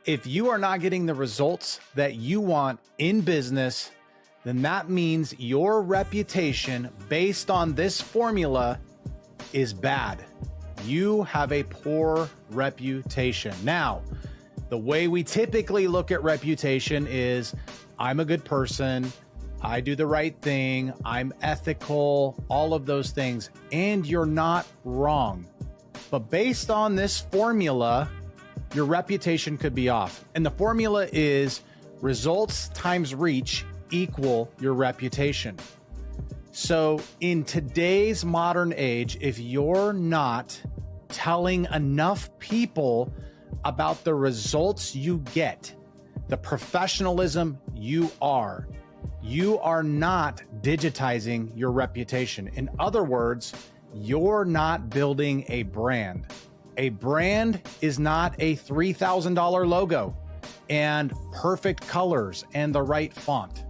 If you are not getting the results that you want in business, then that means your reputation based on this formula is bad. You have a poor reputation. Now, the way we typically look at reputation is I'm a good person, I do the right thing, I'm ethical, all of those things, and you're not wrong. But based on this formula, your reputation could be off. And the formula is results times reach equal your reputation. So in today's modern age, if you're not telling enough people about the results you get, the professionalism you are not digitizing your reputation. In other words, you're not building a brand. A brand is not a $3,000 logo and perfect colors and the right font.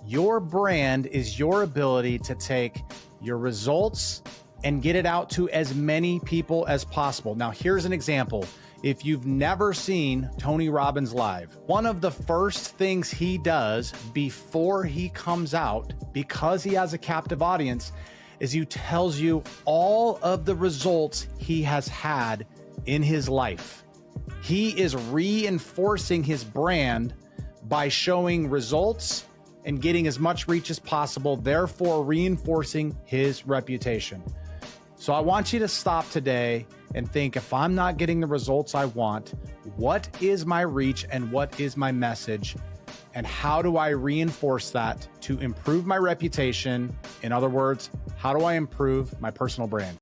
Your brand is your ability to take your results and get it out to as many people as possible. Now, here's an example. If you've never seen Tony Robbins live, one of the first things he does before he comes out, because he has a captive audience, is he tells you all of the results he has had in his life. He is reinforcing his brand by showing results and getting as much reach as possible, therefore reinforcing his reputation. So I want you to stop today and think, if I'm not getting the results I want, what is my reach and what is my message? And how do I reinforce that to improve my reputation? In other words, how do I improve my personal brand?